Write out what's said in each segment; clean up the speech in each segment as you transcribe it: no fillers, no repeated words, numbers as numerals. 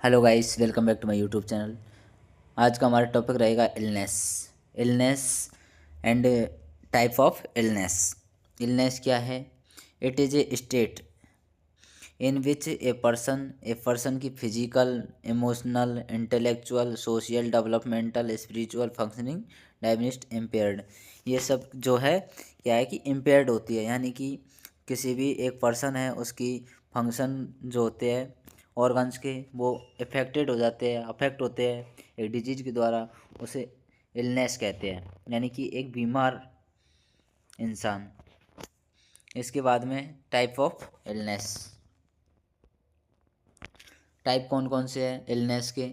Hello guys, welcome back to my YouTube channel. आज का हमारा टॉपिक रहेगा illness. Illness and type of illness. Illness क्या है? It is a state in which a person की physical, emotional, intellectual, social, developmental, spiritual functioning diminished impaired. ये सब जो है क्या है कि इम्पेयर्ड होती है, यानी कि किसी भी एक पर्सन है उसकी फंक्शन जो होते हैं ऑर्गन्स के वो इफेक्टेड हो जाते हैं, अफेक्ट होते हैं एक डिजीज के द्वारा। उसे इलनेस कहते हैं, यानी कि एक बीमार इंसान। इसके बाद में टाइप ऑफ इलनेस। टाइप कौन कौन से हैं इलनेस के?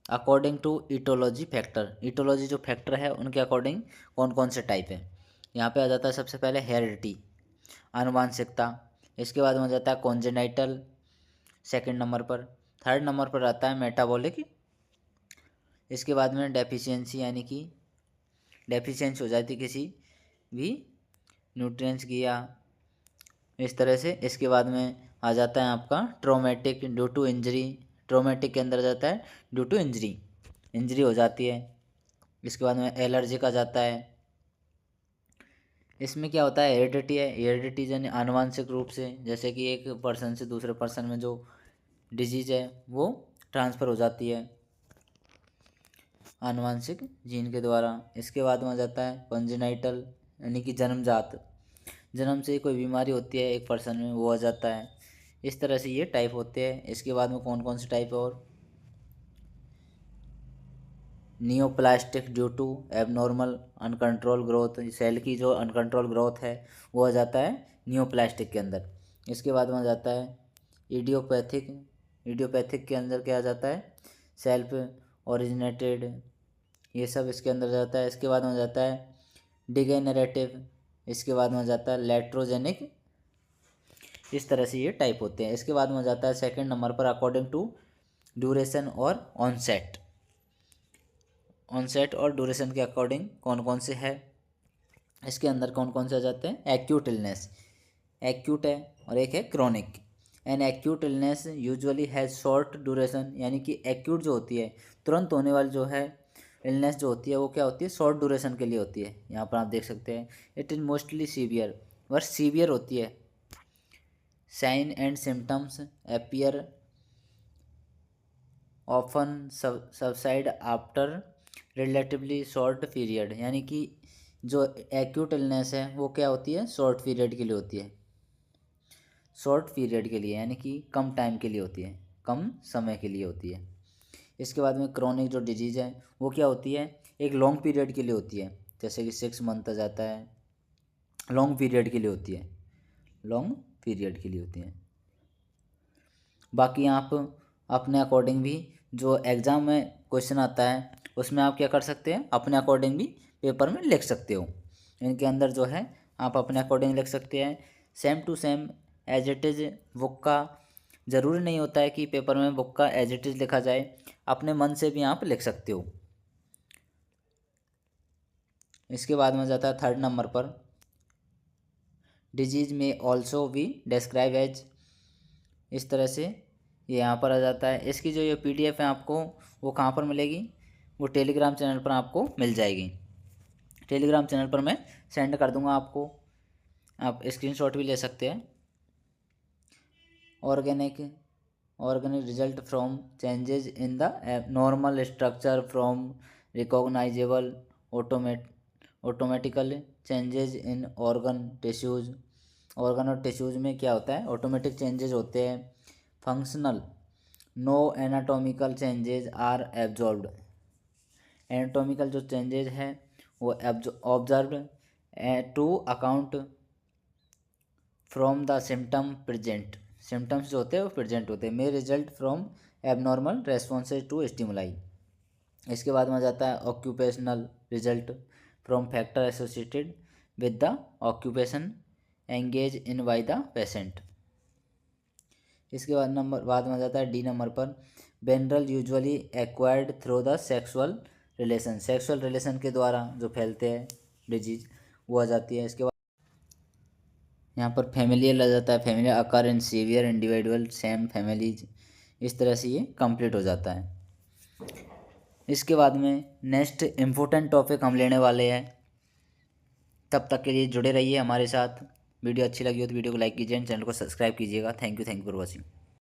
According to aetiology factor. Aetiology जो फैक्टर है उनके अकॉर्डिंग कौन कौन से टाइप है। यहाँ पे आ जाता है सबसे पहले हेरिडिटी, आनुवांशिकता। इसके बाद में आ जाता है कॉन्जेनाइटल, सेकंड नंबर पर। थर्ड नंबर पर आता है मेटाबॉलिक। इसके बाद में डेफिशिएंसी, यानी कि डेफिशिएंसी हो जाती किसी भी न्यूट्रिएंट्स की या इस तरह से। इसके बाद में आ जाता है आपका traumatic, due to injury. Traumatic के अंदर जाता है ड्यू टू इंजरी, इंजरी हो जाती है। इसके बाद में एलर्जिक आ जाता है। इसमें क्या होता है, हेरिडिटी है। हेरिडिटी यानी आनुवांशिक रूप से, जैसे कि एक पर्सन से दूसरे पर्सन में जो डिजीज है वो ट्रांसफ़र हो जाती है आनुवांशिक जीन के द्वारा। इसके बाद में आ जाता है कॉन्जेनाइटल, यानी कि जन्मजात, जन्म से ही कोई बीमारी होती है एक पर्सन में, वो आ जाता है। इस तरह से ये टाइप होते हैं। इसके बाद में कौन कौन से टाइप है और neoplastic, due to abnormal uncontrol growth. Cell की जो अनकंट्रोल ग्रोथ है वो आ जाता है नियोप्लास्टिक के अंदर। इसके बाद में आ जाता है इडियोपैथिक। इडियोपैथिक के अंदर क्या आ जाता है, सेल्फ ओरिजिनेटेड, ये सब इसके अंदर जाता है। इसके बाद में आ जाता है डिजेनरेटिव। इसके बाद में आ जाता है लेट्रोजेनिक। इस तरह से ये टाइप होते हैं। इसके बाद में आ जाता है सेकंड नंबर पर अकॉर्डिंग टू ड्यूरेशन और ऑनसेट। ऑनसेट और ड्यूरेशन के अकॉर्डिंग कौन कौन से है, इसके अंदर कौन कौन से आ जाते हैं। एक्यूट इलनेस, एक्यूट है, और एक है chronic. An acute illness usually has short duration, यानी कि एक्यूट जो होती है तुरंत होने वाली जो है इलनेस जो होती है वो क्या होती है, शॉर्ट ड्यूरेशन के लिए होती है। यहाँ पर आप देख सकते हैं इट इज़ मोस्टली सीवियर, वह सीवियर होती है। Sign and symptoms appear often subside after relatively short period, यानी कि जो एक्यूट इलनेस है वो क्या होती है, शॉर्ट पीरियड के लिए होती है। शॉर्ट पीरियड के लिए यानी कि कम टाइम के लिए होती है, कम समय के लिए होती है। इसके बाद में क्रोनिक जो डिजीज़ है वो क्या होती है, एक लॉन्ग पीरियड के लिए होती है, जैसे कि 6 मंथ आ जाता है, लॉन्ग पीरियड के लिए होती है, लॉन्ग पीरियड के लिए होती है। बाकी आप अपने अकॉर्डिंग भी जो एग्ज़ाम में क्वेश्चन आता है उसमें आप क्या कर सकते हैं, अपने अकॉर्डिंग भी पेपर में लिख सकते हो। इनके अंदर जो है आप अपने अकॉर्डिंग लिख सकते हैं, same to same as it is book का। ज़रूरी नहीं होता है कि पेपर में बुक का एज इट इज़ लिखा जाए, अपने मन से भी आप लिख सकते हो। इसके बाद में जाता है थर्ड नंबर पर, डिजीज में ऑल्सो भी डिस्क्राइब एज। इस तरह से ये यहाँ पर आ जाता है। इसकी जो ये पीडीएफ है आपको वो कहाँ पर मिलेगी, वो टेलीग्राम चैनल पर आपको मिल जाएगी। टेलीग्राम चैनल पर मैं सेंड कर दूँगा आपको, आप स्क्रीनशॉट भी ले सकते हैं। Organic, organic result from changes in the normal structure from recognizable automatical changes in organ tissues. Organ और टिश्यूज में क्या होता है, ऑटोमेटिक चेंजेज होते हैं। Functional, no anatomical changes are absorbed. Anatomical जो चेंजेज हैं वो observed to account from the symptom present. Symptoms जो होते हैं वो प्रेजेंट होते हैं। May result from abnormal responses to stimuli. इसके बाद में आ जाता है occupational result from factor associated with the occupation engage in by the patient. इसके बाद में आ जाता है डी नंबर पर, venereal usually acquired through the sexual relation. Sexual relation के द्वारा जो फैलते हैं डिजीज वो आ जाती है। इसके बाद यहाँ पर फैमिलियल आ जाता है, family occur in severe individual same families. इस तरह से ये कंप्लीट हो जाता है। इसके बाद में नेक्स्ट इम्पोर्टेंट टॉपिक हम लेने वाले हैं। तब तक के लिए जुड़े रहिए हमारे साथ। वीडियो अच्छी लगी हो तो वीडियो को लाइक कीजिए, चैनल को सब्सक्राइब कीजिएगा। Thank you for watching.